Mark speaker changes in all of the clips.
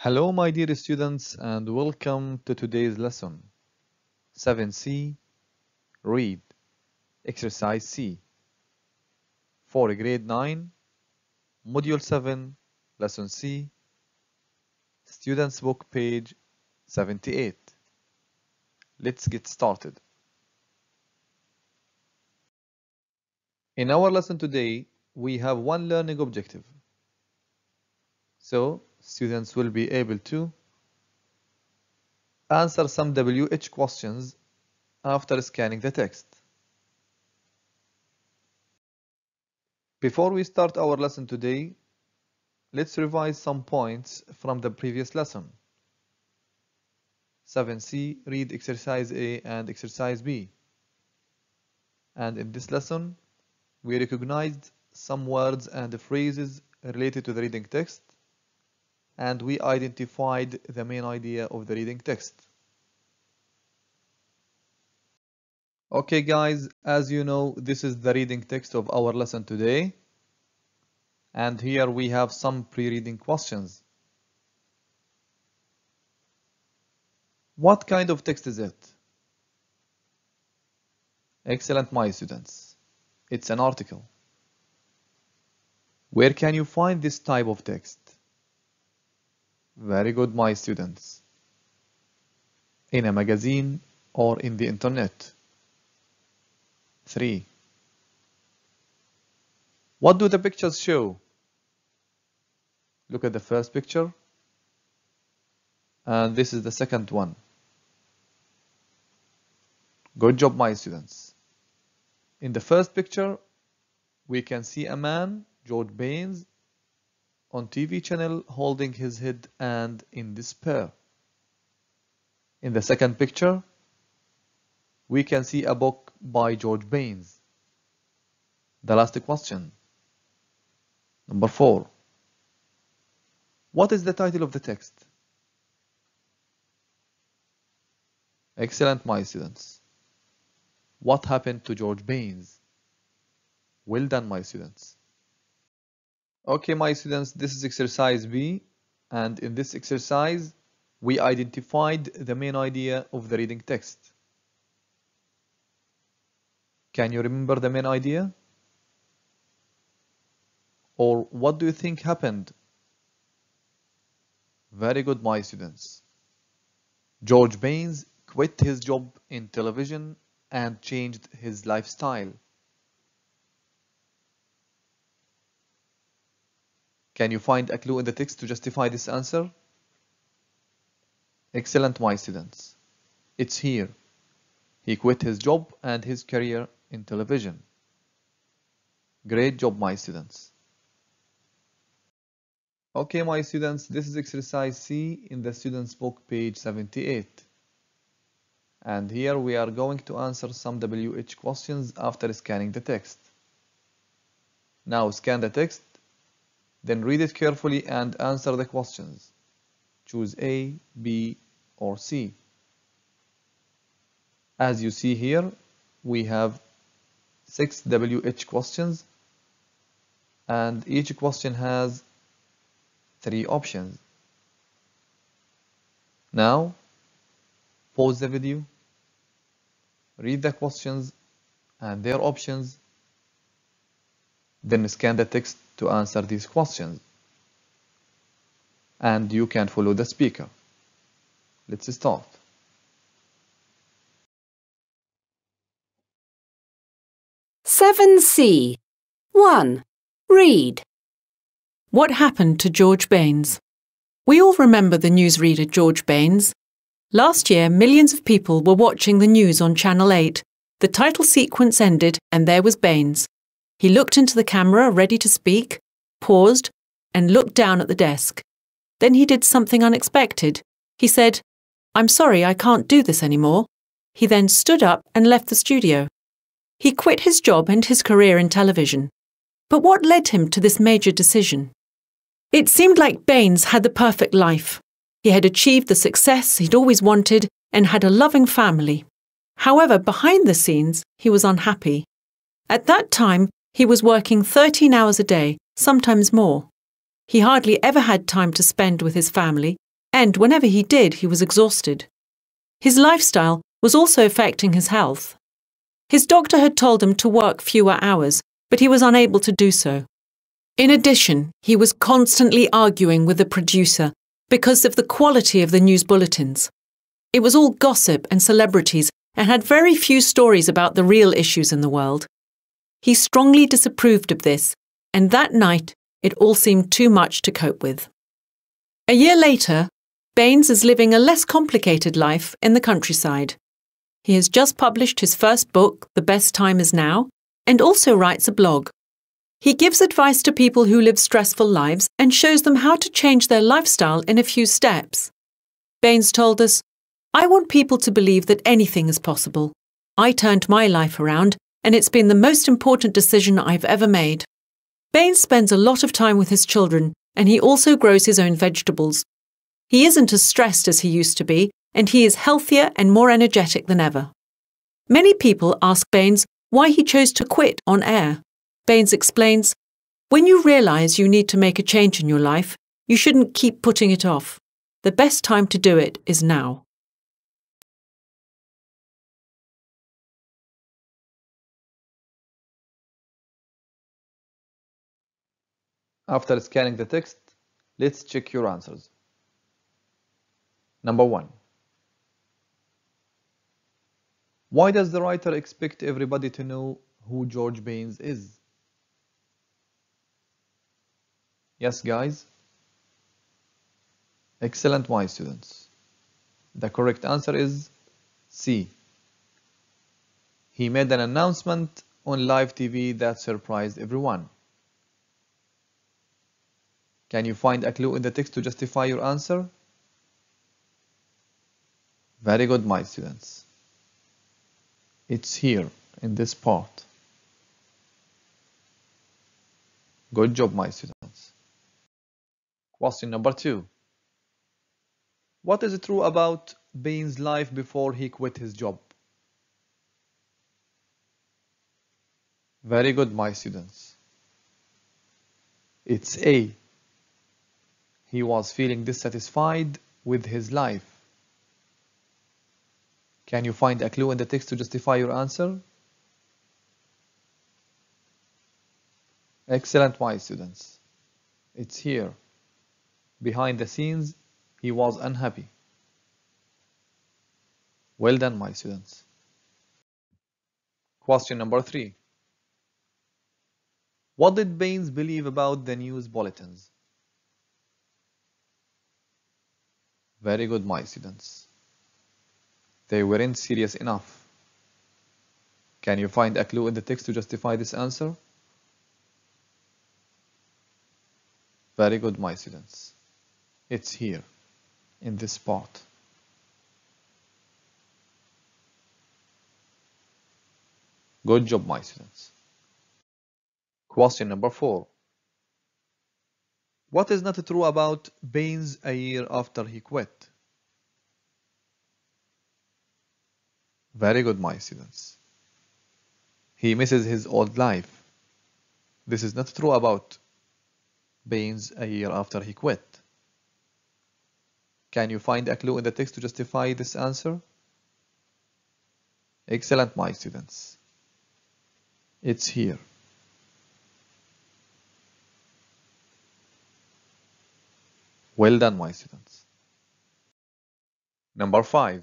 Speaker 1: Hello, my dear students, and welcome to today's lesson. 7C, Read, Exercise C, for Grade 9, Module 7, Lesson C, Students Book, page 78. Let's get started. In our lesson today, we have one learning objective. So, students will be able to answer some WH questions after scanning the text. Before we start our lesson today, let's revise some points from the previous lesson. 7C, read exercise A and exercise B. And in this lesson, we recognized some words and phrases related to the reading text, and we identified the main idea of the reading text. Okay guys, as you know, this is the reading text of our lesson today. And here we have some pre-reading questions. What kind of text is it? Excellent, my students. It's an article. Where can you find this type of text? Very good, my students. In a magazine or in the internet. 3. What do the pictures show? Look at the first picture. And this is the second one. Good job, my students. In the first picture, we can see a man, George Baines, on TV channel holding his head and in despair. In the second picture, we can see a book by George Baines. The last question. Number 4. What is the title of the text? Excellent, my students. What happened to George Baines? Well done, my students. Okay, my students, this is exercise B, and in this exercise, we identified the main idea of the reading text. Can you remember the main idea? Or what do you think happened? Very good, my students. George Baines quit his job in television and changed his lifestyle. Can you find a clue in the text to justify this answer? Excellent, my students. It's here. He quit his job and his career in television. Great job, my students. Okay, my students, this is exercise C in the student's book, page 78. And here we are going to answer some WH questions after scanning the text. Now scan the text, then read it carefully and answer the questions. Choose A, B, or C. As you see here, we have 6 WH questions, and each question has 3 options. Now, pause the video, read the questions and their options, then scan the text to answer these questions. And you can follow the speaker. Let's start.
Speaker 2: Seven C. 1. Read.
Speaker 3: What happened to George Baines? We all remember the newsreader George Baines. Last year, millions of people were watching the news on Channel 8. The title sequence ended and there was Baines. He looked into the camera, ready to speak, paused, and looked down at the desk. Then he did something unexpected. He said, "I'm sorry, I can't do this anymore." He then stood up and left the studio. He quit his job and his career in television. But what led him to this major decision? It seemed like Baines had the perfect life. He had achieved the success he'd always wanted and had a loving family. However, behind the scenes, he was unhappy. At that time, he was working 13 hours a day, sometimes more. He hardly ever had time to spend with his family, and whenever he did, he was exhausted. His lifestyle was also affecting his health. His doctor had told him to work fewer hours, but he was unable to do so. In addition, he was constantly arguing with the producer because of the quality of the news bulletins. It was all gossip and celebrities and had very few stories about the real issues in the world. He strongly disapproved of this, and that night it all seemed too much to cope with. A year later, Baines is living a less complicated life in the countryside. He has just published his first book, The Best Time Is Now, and also writes a blog. He gives advice to people who live stressful lives and shows them how to change their lifestyle in a few steps. Baines told us, "I want people to believe that anything is possible. I turned my life around, and it's been the most important decision I've ever made." Baines spends a lot of time with his children, and he also grows his own vegetables. He isn't as stressed as he used to be, and he is healthier and more energetic than ever. Many people ask Baines why he chose to quit on air. Baines explains, "When you realise you need to make a change in your life, you shouldn't keep putting it off. The best time to do it is now."
Speaker 1: After scanning the text, let's check your answers. Number 1. Why does the writer expect everybody to know who George Baines is? Yes, guys? Excellent, my students. The correct answer is C. He made an announcement on live TV that surprised everyone. Can you find a clue in the text to justify your answer? Very good, my students. It's here, in this part. Good job, my students. Question number 2. What is true about Baines' life before he quit his job? Very good, my students. It's A. He was feeling dissatisfied with his life. Can you find a clue in the text to justify your answer? Excellent, my students. It's here. Behind the scenes, he was unhappy. Well done, my students. Question number 3. What did Baines believe about the news bulletins? Very good, my students. They weren't serious enough. Can you find a clue in the text to justify this answer? Very good, my students. It's here, in this part. Good job, my students. Question number 4. What is not true about Baines a year after he quit? Very good, my students. He misses his old life. This is not true about Baines a year after he quit. Can you find a clue in the text to justify this answer? Excellent, my students. It's here. Well done, my students. Number 5.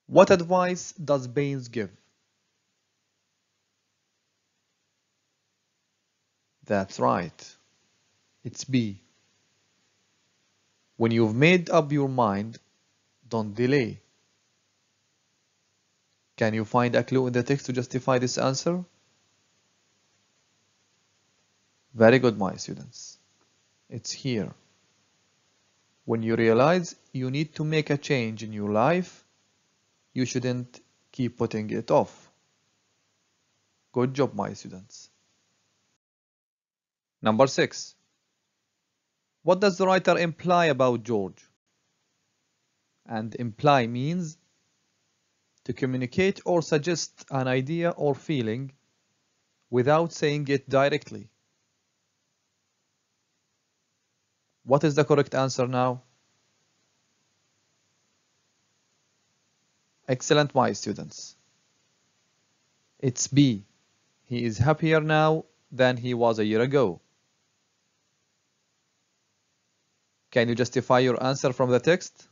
Speaker 1: What advice does Baines give? That's right. It's B. When you've made up your mind, don't delay. Can you find a clue in the text to justify this answer? Very good, my students. It's here. When you realize you need to make a change in your life, you shouldn't keep putting it off. Good job, my students. Number 6. What does the writer imply about George? And imply means to communicate or suggest an idea or feeling without saying it directly. What is the correct answer now? Excellent, my students. It's B. He is happier now than he was a year ago. Can you justify your answer from the text?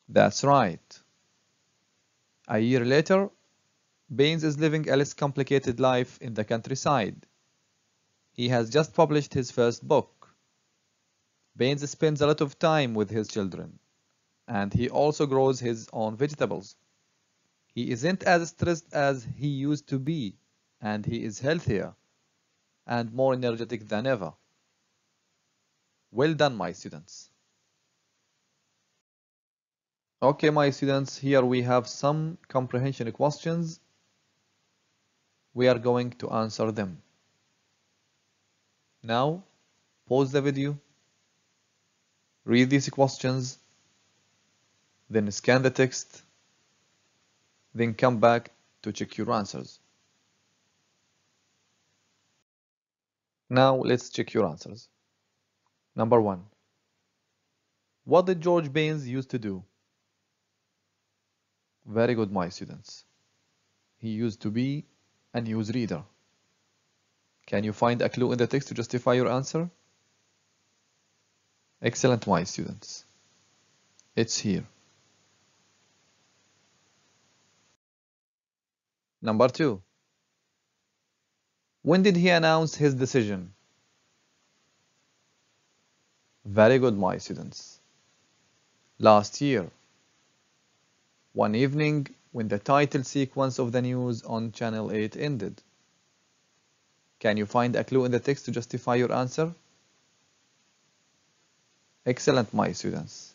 Speaker 1: That's right. A year later, Baines is living a less complicated life in the countryside. He has just published his first book. Baines spends a lot of time with his children, and he also grows his own vegetables. He isn't as stressed as he used to be, and he is healthier and more energetic than ever. Well done, my students. Okay, my students, here we have some comprehension questions. We are going to answer them. Now, pause the video, read these questions, then scan the text, then come back to check your answers. Now, let's check your answers. Number 1. What did George Baines used to do? Very good, my students. He used to be a newsreader. Can you find a clue in the text to justify your answer? Excellent, my students. It's here. Number 2. When did he announce his decision? Very good, my students. Last year. One evening when the title sequence of the news on Channel 8 ended. Can you find a clue in the text to justify your answer? Excellent, my students.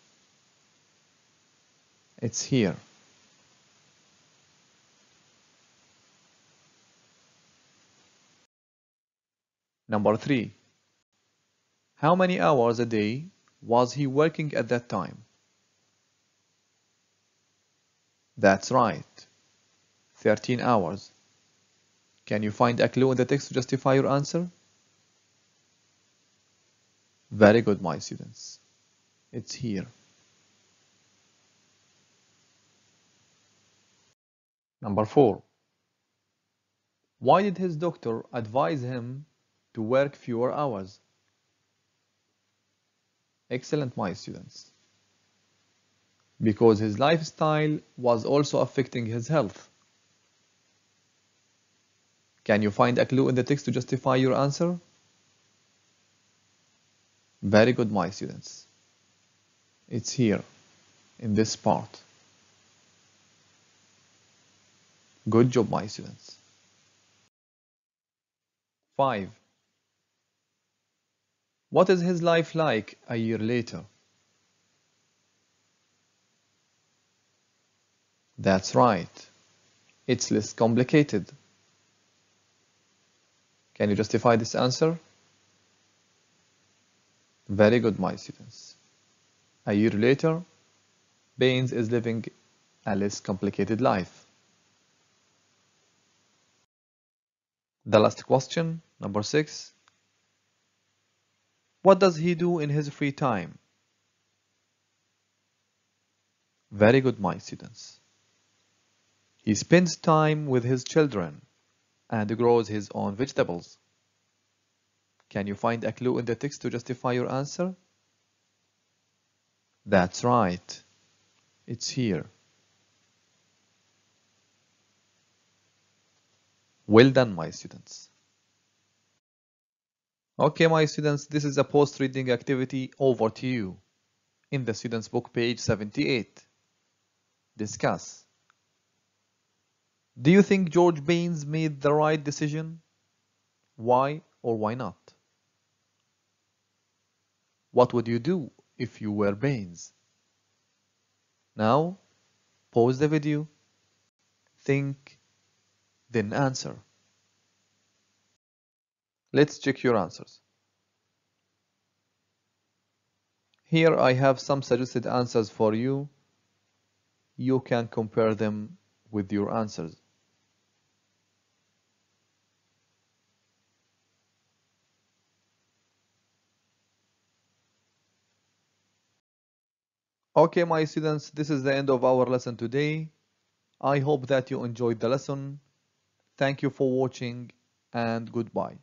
Speaker 1: It's here. Number 3. How many hours a day was he working at that time? That's right. 13 hours. Can you find a clue in the text to justify your answer? Very good, my students. It's here. Number 4. Why did his doctor advise him to work fewer hours? Excellent, my students. Because his lifestyle was also affecting his health. Can you find a clue in the text to justify your answer? Very good, my students. It's here, in this part. Good job, my students. 5. What is his life like a year later? That's right. It's less complicated. Can you justify this answer? Very good, my students. A year later, Baines is living a less complicated life. The last question, number 6. What does he do in his free time? Very good, my students. He spends time with his children and grows his own vegetables. Can you find a clue in the text to justify your answer? That's right. It's here. Well done, my students. Okay, my students, this is a post-reading activity. Over to you. In the student's book, page 78. Discuss. Do you think George Baines made the right decision? Why or why not? What would you do if you were Baines? Now, pause the video, think, then answer. Let's check your answers. Here I have some suggested answers for you. You can compare them with your answers. Okay, my students, this is the end of our lesson today. I hope that you enjoyed the lesson. Thank you for watching and goodbye.